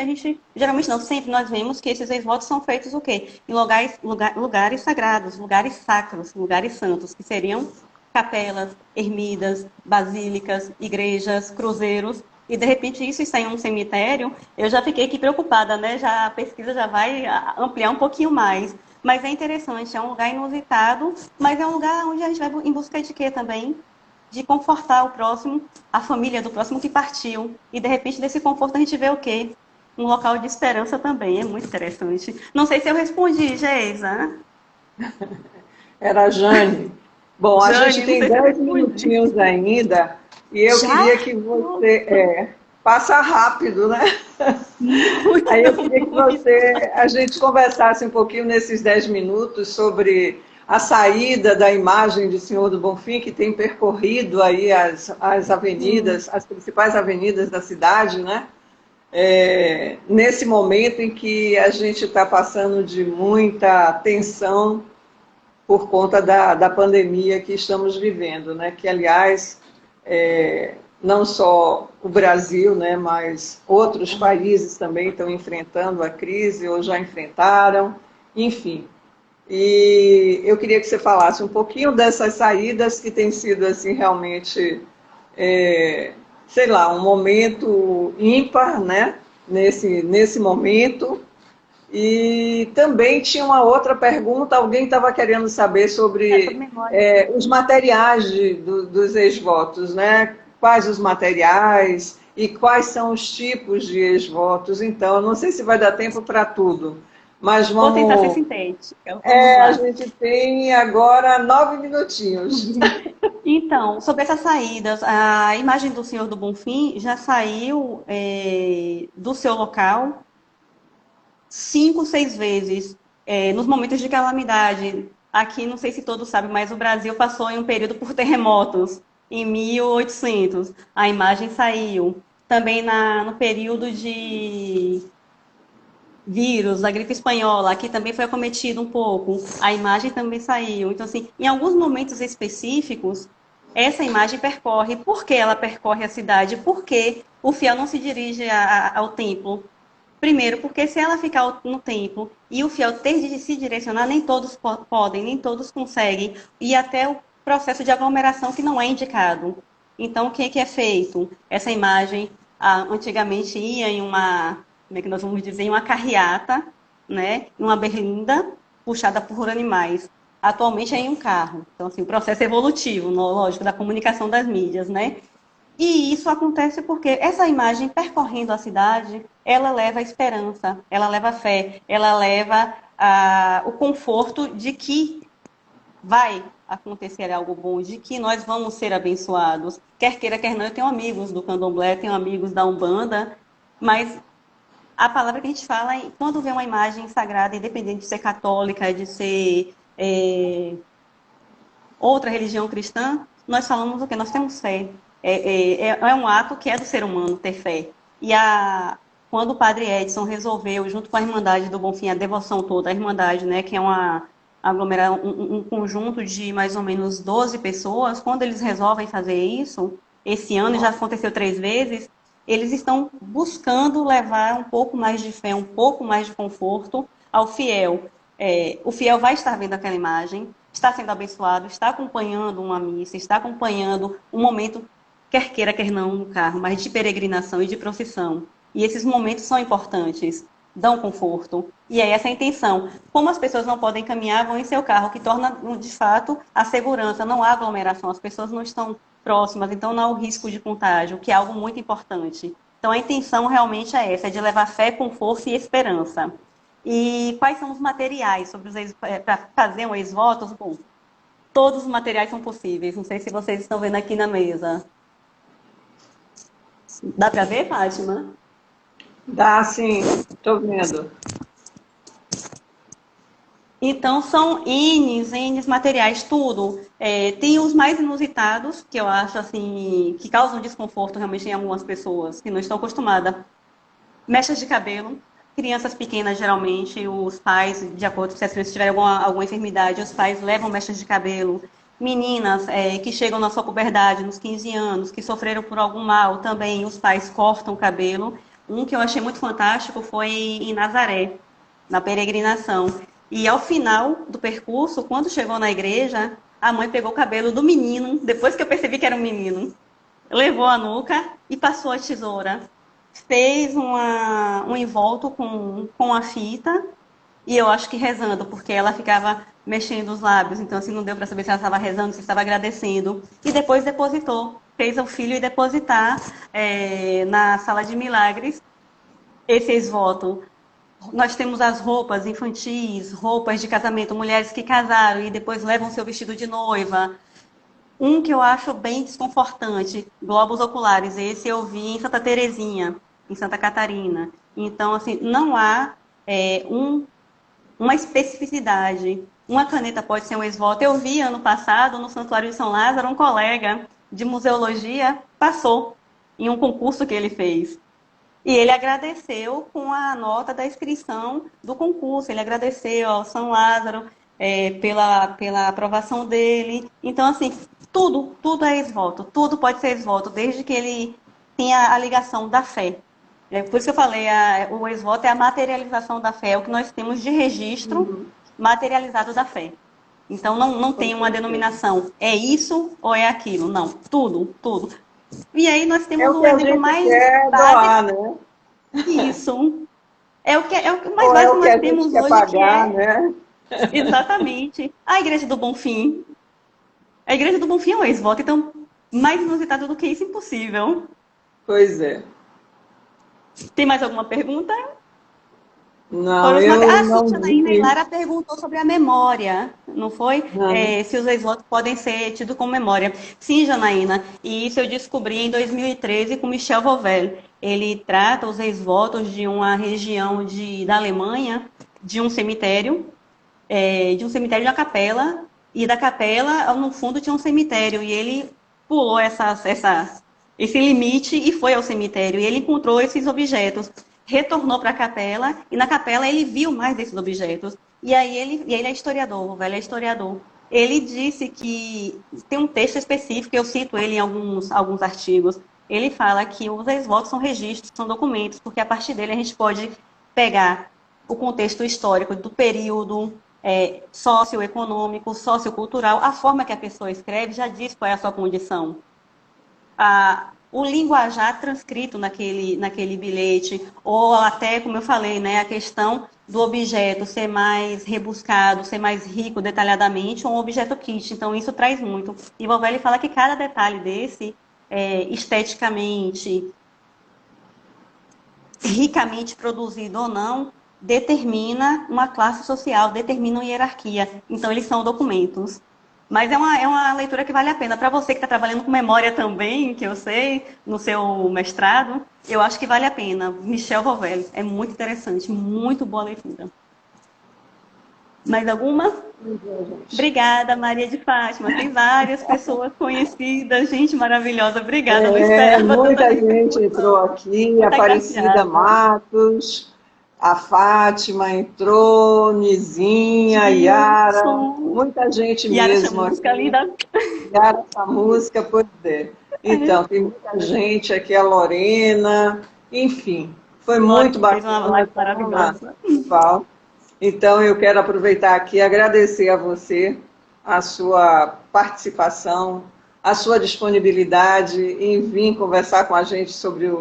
[SPEAKER 3] não, sempre nós vemos que esses ex-votos são feitos o quê? Em lugares sagrados, lugares sacros, lugares santos, que seriam capelas, ermidas, basílicas, igrejas, cruzeiros. E, de repente, isso está em um cemitério, eu já fiquei aqui preocupada, né? Já, a pesquisa já vai ampliar um pouquinho mais. Mas é interessante, é um lugar inusitado, mas é um lugar onde a gente vai em busca de quê também? De confortar o próximo, a família do próximo que partiu. E, de repente, desse conforto a gente vê o quê? Um local de esperança também, é muito interessante. Não sei se eu respondi, Geisa.
[SPEAKER 1] Era a Jane. Bom, a
[SPEAKER 3] Jane,
[SPEAKER 1] gente
[SPEAKER 3] não
[SPEAKER 1] tem
[SPEAKER 3] sei se eu
[SPEAKER 1] 10
[SPEAKER 3] respondi.
[SPEAKER 1] minutinhos ainda e eu
[SPEAKER 3] Já?
[SPEAKER 1] queria que você... passa rápido, né?
[SPEAKER 3] Muito,
[SPEAKER 1] Aí eu queria que
[SPEAKER 3] muito.
[SPEAKER 1] a gente conversasse um pouquinho nesses 10 minutos sobre a saída da imagem de Senhor do Bonfim, que tem percorrido aí as avenidas, as principais avenidas da cidade, né? Nesse momento em que a gente está passando de muita tensão por conta da pandemia que estamos vivendo, né? Que, aliás, não só o Brasil, né, mas outros países também estão enfrentando a crise ou já enfrentaram, enfim. E eu queria que você falasse um pouquinho dessas saídas que têm sido assim realmente, sei lá, um momento ímpar, né, nesse momento. E também tinha uma outra pergunta, alguém estava querendo saber
[SPEAKER 3] Por
[SPEAKER 1] sobre
[SPEAKER 3] memória.
[SPEAKER 1] os materiais dos ex-votos, né? Quais os materiais e quais são os tipos de ex-votos. Então, eu não sei se vai dar tempo para tudo, mas
[SPEAKER 3] Vou tentar ser sintética. Vamos
[SPEAKER 1] a
[SPEAKER 3] lá.
[SPEAKER 1] gente tem agora 9 minutinhos.
[SPEAKER 3] Então, sobre essas saídas, a imagem do Senhor do Bonfim já saiu do seu local 5, 6 vezes nos momentos de calamidade. Aqui, não sei se todos sabem, mas o Brasil passou em um período por terremotos em 1800. A imagem saiu. Também no período de vírus, da gripe espanhola, aqui também foi acometido um pouco, a imagem também saiu. Então, assim, em alguns momentos específicos, essa imagem percorre. Por que ela percorre a cidade? Por que o fiel não se dirige ao templo? Primeiro, porque se ela ficar no templo e o fiel ter de se direcionar, nem todos podem, nem todos conseguem, e até o processo de aglomeração que não é indicado. Então, o que é feito? Essa imagem, antigamente ia em uma, como é que nós vamos dizer, em uma carreata, né? Em uma berlinda puxada por animais. Atualmente é em um carro. Então, assim, o processo evolutivo, lógico, da comunicação das mídias, né? E isso acontece porque essa imagem percorrendo a cidade, ela leva a esperança, ela leva a fé, ela leva o conforto de que vai acontecer algo bom, de que nós vamos ser abençoados. Quer queira, quer não, eu tenho amigos do candomblé, tenho amigos da Umbanda, mas a palavra que a gente fala, quando vê uma imagem sagrada, independente de ser católica, de ser outra religião cristã, nós falamos o que? Nós temos fé. É um ato que é do ser humano ter fé. E quando o padre Edson resolveu, junto com a Irmandade do Bonfim, a devoção toda, a Irmandade, né, que é um conjunto de mais ou menos 12 pessoas, quando eles resolvem fazer isso, esse ano já aconteceu 3 vezes, eles estão buscando levar um pouco mais de fé, um pouco mais de conforto ao fiel. O fiel vai estar vendo aquela imagem, está sendo abençoado, está acompanhando uma missa, está acompanhando um momento, quer queira, quer não, no carro, mas de peregrinação e de procissão. E esses momentos são importantes, dão conforto. E é essa a intenção. Como as pessoas não podem caminhar, vão em seu carro, que torna, de fato, a segurança. Não há aglomeração, as pessoas não estão próximas, então não há o risco de contágio, que é algo muito importante. Então a intenção realmente é essa, é de levar fé, conforto e esperança. E quais são os materiais para fazer um ex-votos? Bom, todos os materiais são possíveis. Não sei se vocês estão vendo aqui na mesa. Dá para ver, Fátima?
[SPEAKER 1] Dá, sim, estou vendo.
[SPEAKER 3] Então, são N materiais, tudo. Tem os mais inusitados, que eu acho assim, que causam desconforto realmente em algumas pessoas que não estão acostumadas. Mechas de cabelo, crianças pequenas, geralmente, os pais, de acordo com se as crianças tiverem alguma enfermidade, os pais levam mechas de cabelo. meninas que chegam na sua puberdade, nos 15 anos, que sofreram por algum mal também, os pais cortam o cabelo. Um que eu achei muito fantástico foi em Nazaré, na peregrinação. E ao final do percurso, quando chegou na igreja, a mãe pegou o cabelo do menino, depois que eu percebi que era um menino, levou a nuca e passou a tesoura. Fez um envolto com a fita, e eu acho que rezando, porque ela ficava mexendo os lábios, então assim não deu para saber se ela estava rezando, se estava agradecendo. E depois depositou, fez o filho ir depositar na sala de milagres esse ex-voto. Nós temos as roupas infantis, roupas de casamento, mulheres que casaram e depois levam seu vestido de noiva. Um que eu acho bem desconfortante, globos oculares, esse eu vi em Santa Terezinha, em Santa Catarina. Então, assim, não há uma especificidade. Uma caneta pode ser um ex-voto. Eu vi ano passado, no Santuário de São Lázaro, um colega de museologia passou em um concurso que ele fez. E ele agradeceu com a nota da inscrição do concurso. Ele agradeceu ao São Lázaro pela aprovação dele. Então, assim, tudo é ex-voto. Tudo pode ser ex-voto, desde que ele tenha a ligação da fé. Por isso que eu falei, o ex-voto é a materialização da fé, é o que nós temos de registro materializado da fé. Então, não tem uma denominação, é isso ou é aquilo. Não, tudo. E aí nós temos
[SPEAKER 1] o exemplo mais básico. Doar, né?
[SPEAKER 3] Isso. É o que mais básico nós temos hoje,
[SPEAKER 1] pagar, né?
[SPEAKER 3] Exatamente. A Igreja do Bonfim. A Igreja do Bonfim é um ex-voto, então, mais inusitado do que isso, impossível.
[SPEAKER 1] Pois é.
[SPEAKER 3] Tem mais alguma pergunta?
[SPEAKER 1] Não, eu não vi.
[SPEAKER 3] A Janaína e Lara perguntou sobre a memória, não foi? Se os ex-votos podem ser tidos como memória. Sim, Janaína, e isso eu descobri em 2013 com Michel Vauvel. Ele trata os ex-votos de uma região da Alemanha, de um cemitério, de uma capela, e da capela, no fundo, tinha um cemitério, e ele pulou esse limite e foi ao cemitério, e ele encontrou esses objetos. Retornou para a capela, e na capela ele viu mais desses objetos. E aí ele é historiador, o velho é historiador. Ele disse que tem um texto específico, eu cito ele em alguns artigos. Ele fala que os ex-votos são registros, são documentos, porque a partir dele a gente pode pegar o contexto histórico do período socioeconômico, sociocultural, a forma que a pessoa escreve já diz qual é a sua condição. O linguajar transcrito naquele bilhete, ou até, como eu falei, né, a questão do objeto ser mais rebuscado, ser mais rico detalhadamente, ou um objeto kit. Então, isso traz muito. E Vauvel fala que cada detalhe desse, esteticamente, ricamente produzido ou não, determina uma classe social, determina uma hierarquia. Então, eles são documentos. Mas é uma leitura que vale a pena. Para você que está trabalhando com memória também, que eu sei, no seu mestrado, eu acho que vale a pena. Michel Vauvel, é muito interessante, muito boa leitura. Mais alguma? Obrigada, Maria de Fátima. Tem várias pessoas conhecidas, gente maravilhosa. Obrigada, não esperava.
[SPEAKER 1] Muita gente entrou aqui, Aparecida Matos... A Fátima entrou, Nizinha, Yara, muita gente
[SPEAKER 3] Yara
[SPEAKER 1] mesmo.
[SPEAKER 3] Essa música linda.
[SPEAKER 1] Yara, essa música, pois é. Então, tem muita gente aqui, a Lorena, enfim, foi muito bacana.
[SPEAKER 3] Fez uma live maravilhosa.
[SPEAKER 1] Então, eu quero aproveitar aqui e agradecer a você, a sua participação, a sua disponibilidade em vir conversar com a gente sobre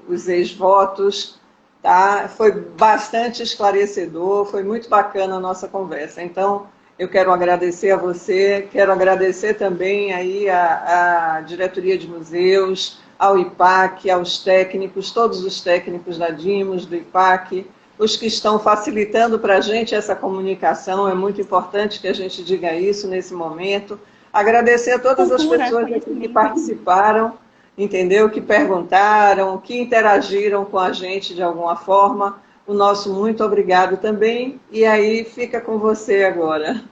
[SPEAKER 1] os ex-votos. Tá? Foi bastante esclarecedor, foi muito bacana a nossa conversa. Então, eu quero agradecer a você, quero agradecer também aí a diretoria de museus, ao IPAC, aos técnicos, todos os técnicos da DIMOS, do IPAC, os que estão facilitando para a gente essa comunicação, é muito importante que a gente diga isso nesse momento. Agradecer a todas as pessoas aqui que participaram, entendeu? Que perguntaram, que interagiram com a gente de alguma forma. O nosso muito obrigado também. E aí fica com você agora.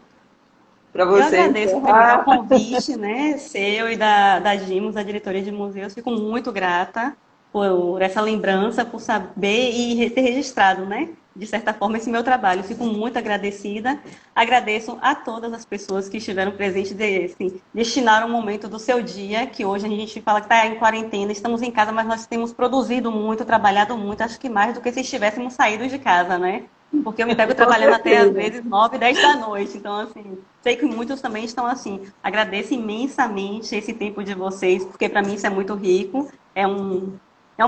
[SPEAKER 1] Para você.
[SPEAKER 3] Eu agradeço primeiro o convite, né, seu e da DIMOS, da diretoria de museus. Fico muito grata por essa lembrança, por saber e ter registrado, né, de certa forma, esse meu trabalho. Fico muito agradecida. Agradeço a todas as pessoas que estiveram presentes, assim, destinaram um momento do seu dia, que hoje a gente fala que está em quarentena, estamos em casa, mas nós temos produzido muito, trabalhado muito, acho que mais do que se estivéssemos saídos de casa, né? Porque eu me pego
[SPEAKER 1] Com
[SPEAKER 3] trabalhando até, às
[SPEAKER 1] certeza.
[SPEAKER 3] vezes, 9, 10 da noite. Então, assim, sei que muitos também estão assim. Agradeço imensamente esse tempo de vocês, porque para mim isso é muito rico. É um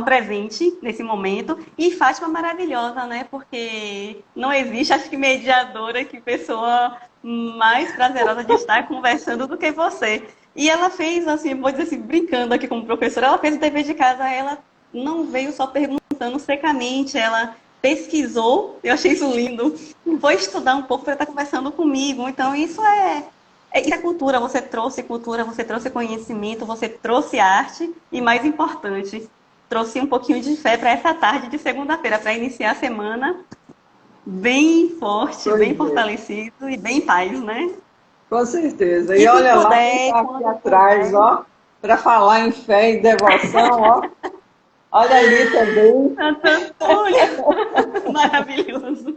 [SPEAKER 3] presente nesse momento. E Fátima maravilhosa, né? Porque não existe, acho que mediadora, que pessoa mais prazerosa de estar conversando do que você. E ela fez, assim, vou dizer assim, brincando aqui como professora, ela fez o dever de casa, ela não veio só perguntando secamente, ela pesquisou, eu achei isso lindo, foi estudar um pouco para estar conversando comigo. Então, isso é cultura, você trouxe conhecimento, você trouxe arte e, mais importante, trouxe um pouquinho de fé para essa tarde de segunda-feira, para iniciar a semana bem forte,
[SPEAKER 1] Pois
[SPEAKER 3] bem
[SPEAKER 1] é,
[SPEAKER 3] fortalecido e bem em paz, né?
[SPEAKER 1] com certeza. E
[SPEAKER 3] E se
[SPEAKER 1] olha lá quem
[SPEAKER 3] puder,
[SPEAKER 1] está aqui
[SPEAKER 3] quando
[SPEAKER 1] atrás,
[SPEAKER 3] puder,
[SPEAKER 1] ó, para falar em fé e devoção, ó. Olha ali também,
[SPEAKER 3] Santo Antônio, maravilhoso.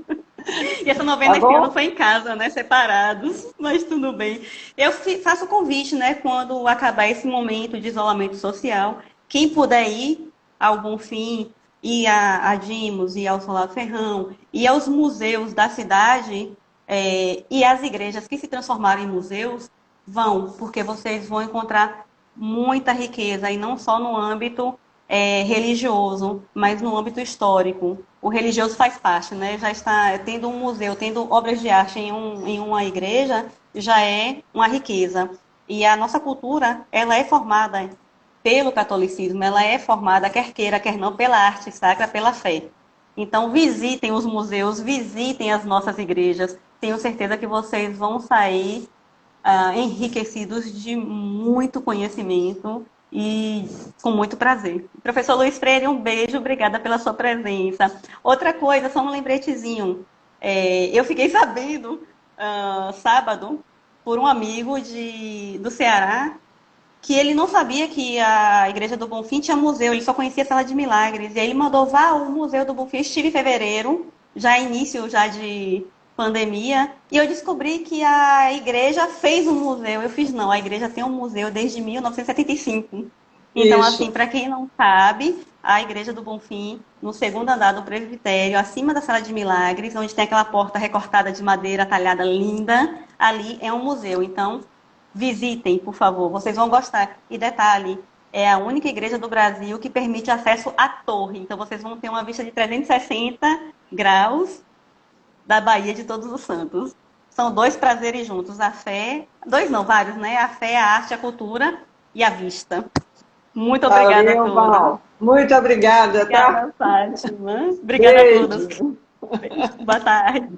[SPEAKER 3] E essa
[SPEAKER 1] tá
[SPEAKER 3] novena esse ano
[SPEAKER 1] bom?
[SPEAKER 3] foi em casa, né? Separados, mas tudo bem. Eu faço o convite, né? Quando acabar esse momento de isolamento social, quem puder ir ao Bonfim, ir a Dimos, ir ao Solar Ferrão, ir aos museus da cidade, e às igrejas que se transformaram em museus, vão, porque vocês vão encontrar muita riqueza, e não só no âmbito religioso, mas no âmbito histórico. O religioso faz parte, né? Já está tendo um museu, tendo obras de arte em uma igreja, já é uma riqueza. E a nossa cultura, ela é formada pelo catolicismo, ela é formada, quer queira, quer não, pela arte sacra, pela fé. Então, visitem os museus, visitem as nossas igrejas. Tenho certeza que vocês vão sair enriquecidos de muito conhecimento e com muito prazer. Professor Luiz Freire, um beijo, obrigada pela sua presença. Outra coisa, só um lembretezinho. Eu fiquei sabendo, sábado, por um amigo do Ceará, que ele não sabia que a Igreja do Bonfim tinha museu, ele só conhecia a Sala de Milagres. E aí ele mandou, vá ao Museu do Bonfim. Eu estive em fevereiro, já início já de pandemia, e eu descobri que a igreja fez um museu. Eu fiz, não, a igreja tem um museu desde 1975. Então, assim,
[SPEAKER 1] Isso.
[SPEAKER 3] para quem não sabe, a Igreja do Bonfim, no segundo andar do presbitério, acima da Sala de Milagres, onde tem aquela porta recortada de madeira talhada linda, ali é um museu. Então, visitem, por favor, vocês vão gostar. E detalhe, é a única igreja do Brasil que permite acesso à torre. Então, vocês vão ter uma vista de 360 graus da Baía de Todos os Santos. São dois prazeres juntos, a fé, dois não, vários, né? A fé, a arte, a cultura e a vista. Muito obrigada a
[SPEAKER 1] Valeu,
[SPEAKER 3] todos.
[SPEAKER 1] Val. Muito obrigada, tá?
[SPEAKER 3] Obrigada, Fátima. Obrigada a todos.
[SPEAKER 1] Beijo.
[SPEAKER 3] Boa tarde.